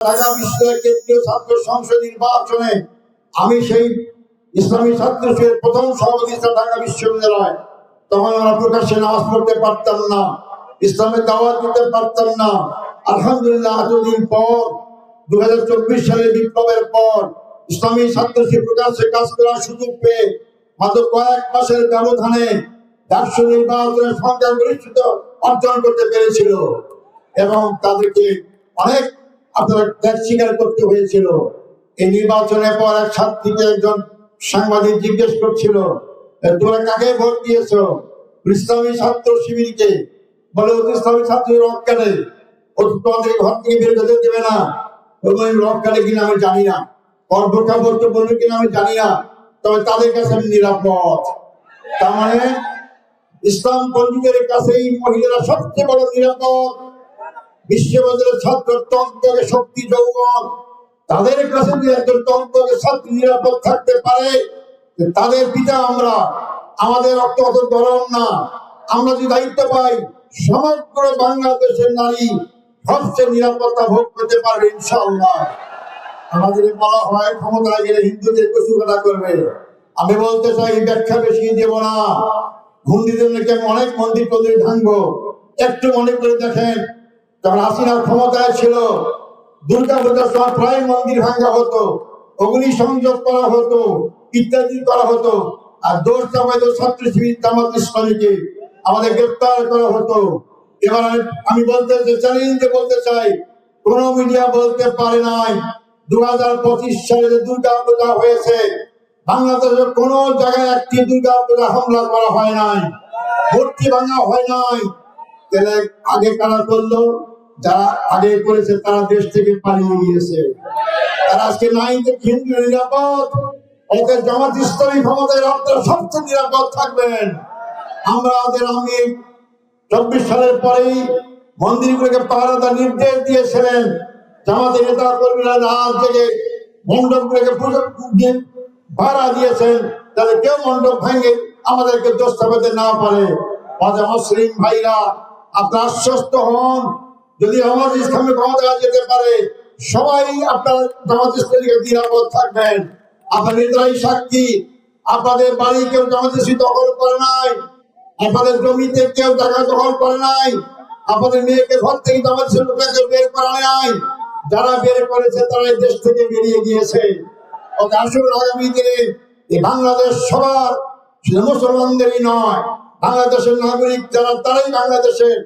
ঢাকা বিশ্ববিদ্যালয়ের কেন্দ্রীয় ছাত্র সংসদ নির্বাচনে আমি সেই ইসলামী ছাত্র শিবিরের প্রথম সভাপতি ছিলাম ঢাকা বিশ্ববিদ্যালয়। তখন আমরা প্রকাশ্যে নামাজ পড়তে পারতাম না, ইসলামের দাওয়াত দিতে পারতাম না। আলহামদুলিল্লাহ এতদিন পর 2024 সালের বিপ্লবের পর ইসলামী ছাত্র শিবির প্রকাশ্যে কাজ করার সুযোগ পেয়ে মাত্র কয়েক মাসের ব্যবধানে ডাকসু নির্বাচনের সংখ্যাগরিষ্ঠতা অর্জন করতে পেরেছিল এবং তাদেরকে অনেক আপনারা ত্যাগ স্বীকার করতে হয়েছিল। এই নির্বাচনের পর এক ছাত্রীকে একজন সাংবাদিক জিজ্ঞেস করছিল, তোমরা কাকে ভোট দিয়েছ? ইসলামী ছাত্র শিবিরকে। বলে ইসলামী ছাত্র রক কাটে, ও তোমাদের ঘর থেকে বের করতে দেবে না। রক কাটে কিনা আমি জানি না, বোরকা পড়তে বলবে কিনা আমি জানি না, তবে তাদের কাছে আমি নিরাপদ। তার মানে ইসলাম পন্ডিতের কাছেই মহিলারা সবচেয়ে বড় নিরাপদ। বিশ্ববিদ্যালয়ের ছাত্র তন্ত্রকে শক্তি যৌবন, তাদের কাছে যদি একজন তন্ত্রকে ছাত্র নিরাপদ থাকতে পারে, তাদের পিতা আমরা, আমাদের রক্ত অত গরম না। আমরা যদি দায়িত্ব পাই, সমগ্র বাংলাদেশের নারী সবচেয়ে নিরাপত্তা ভোগ করতে পারবে ইনশাআল্লাহ। আমাদের বলা হয় ক্ষমতায় গেলে হিন্দুদের কচুকাটা করবে। আমি বলতে চাই ব্যাখ্যা বেশি দেব না, ঘুন্ডিদের নাকি আমি অনেক মন্দির টন্দির ভাঙবো। একটু মনে করে দেখেন, যখন হাসিনার ক্ষমতায় ছিল দুর্গা পূজার সময় প্রায় মন্দির ভাঙা হতো, অগ্নি সংযোগ করা হতো, ইত্যাদি করা হতো। আর দোষ চাপাইতো ছাত্র শিবির জামাত ইসলামীকে, আমাদের গ্রেপ্তার করা হতো। এবার আমি বলতে চ্যালেঞ্জে বলতে চাই, কোন মিডিয়া বলতে পারে নাই 2025 সালে দুর্গা পূজা হয়েছে, বাংলাদেশের কোন জায়গায় একটি দুর্গা পূজা হামলা করা হয় নাই, মূর্তি ভাঙা হয় নাই। তাহলে আগে কারা করলো? যারা আগে করেছে তারা দেশ থেকে পালিয়ে গিয়েছে, তারা আজকে নাই যে হিন্দু নিরাপদ। ওদের জামাত ইসলামী ক্ষমতায় আপনারা সবচেয়ে নিরাপদ থাকবেন। আমরা আমি 24 সালের পরেই মন্দিরগুলোকে পাহারা দেওয়ার নির্দেশ দিয়েছিলেন। জামাতের নেতা কর্মীরা রাত জেগে মণ্ডপগুলোকে পুজো দিয়ে ভাড়া দিয়েছেন, তাহলে কেউ মণ্ডপ ভাঙে আমাদেরকে দোষ চাপাতে না পারে। মুসলিম ভাইরা আপনারা আশ্বস্ত হন, যদি জামাত ইসলামী ক্ষমতায় যেতে পারে, সবাই আপনার জামাত ইসলামীকে নিরাপদ থাকবেন। আপনার নিজেরাই সাক্ষী, আপনাদের বাড়ি কেউ জামাত ইসলামী দখল করে নাই, আপনাদের জমিতে কেউ জায়গা দখল করে নাই, আপনাদের মেয়েকে ঘর থেকে জামাত ইসলামী বের করা নাই। যারা বের করেছে তারাই দেশ থেকে বেরিয়ে গিয়েছে। আসুন আগামী দিনে বাংলাদেশ সবার, শুধু মুসলমানদেরই নয়, বাংলাদেশের নাগরিক যারা তারাই বাংলাদেশের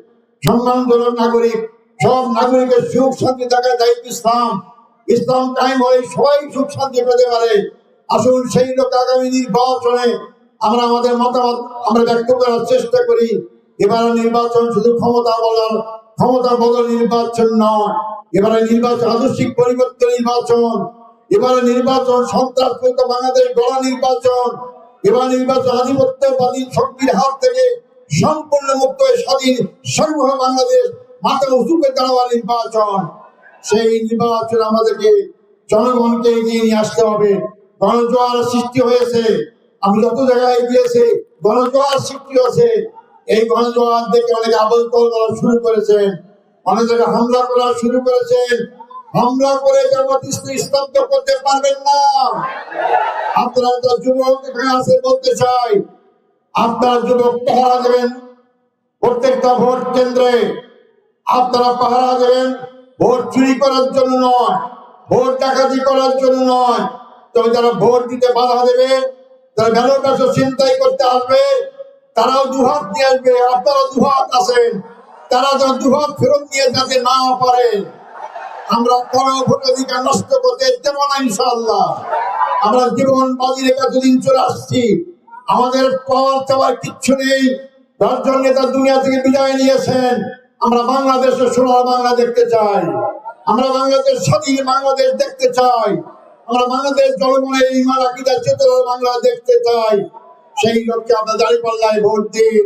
সম্মানজনক নাগরিক। সব নাগরিকের সুখ শান্তি থাকার দায়িত্ব ইসলাম। ইসলাম কায়েম হলে সবাই সুখ শান্তি পেতে পারে। আসুন সেই লোক আগামী নির্বাচনে আমরা আমাদের মতামত আমরা ব্যক্ত করার চেষ্টা করি। এবার নির্বাচন শুধু ক্ষমতা বদল নির্বাচন নয়, এবারে নির্বাচন আদর্শিক পরিবর্তন নির্বাচন, এবারে নির্বাচন সন্ত্রাসমুক্ত বাংলাদেশ গড়া নির্বাচন, এবার নির্বাচন আধিপত্যবাদী শক্তির হাত থেকে সম্পূর্ণ মুক্ত হয়ে স্বাধীন সর্বহ বাংলাদেশ মাথা উঁচু করে দাঁড়াবার নির্বাচন। সেই নির্বাচন আমাদেরকে জনগণকে এগিয়ে নিয়ে আসতে হবে। গণজোয়ার সৃষ্টি হয়েছে, আমি যত জায়গায় গিয়েছি গণজোয়ার সৃষ্টি হয়েছে। এই গণজোয়ার দেখে অনেকে আবল তল করা শুরু করেছেন, অনেক জায়গায় হামলা করা শুরু করেছেন। হামলা করে জামাত ইসলামী স্তব্ধ করতে পারবেন না। আপনারা তো যুবক এখানে আছে, বলতে চাই আপনারা যুবক পাহারা দেবেন প্রত্যেকটা ভোট কেন্দ্রে। আপনারা পাহারা দেবেন ভোট চুরি করার জন্য নয়, ভোট ডাকাতি করার জন্য নয়। তবে যারা ভোট দিতে বাধা দেবে, তারা ব্যালট বাক্স ছিনতাই করতে আসবে, তারাও দুহাত নিয়ে আসবে। আপনারা দুহাত আছেন, তারা যেন দুহাত ফেরত নিয়ে যেতে না পারে। আমরা কোনো ভোটাধিকার নষ্ট করতে দেব না ইনশাআল্লাহ। আমরা জীবন বাজি রেখে এতদিন চলে আসছি, আমাদের পাওয়ার চাওয়ার কিচ্ছু নেই। 10 জন নেতা দুনিয়া থেকে বিদায় নিয়েছেন। আমরা বাংলাদেশের সোনার বাংলা দেখতে চাই, আমরা বাংলাদেশ স্বাধীন বাংলাদেশ দেখতে চাই, আমরা বাংলাদেশ জনগণের ইমান আকীদা চেতনার বাংলা দেখতে চাই। সেই লক্ষ্যে আমরা দাঁড়িপাল্লায় ভোট দিন।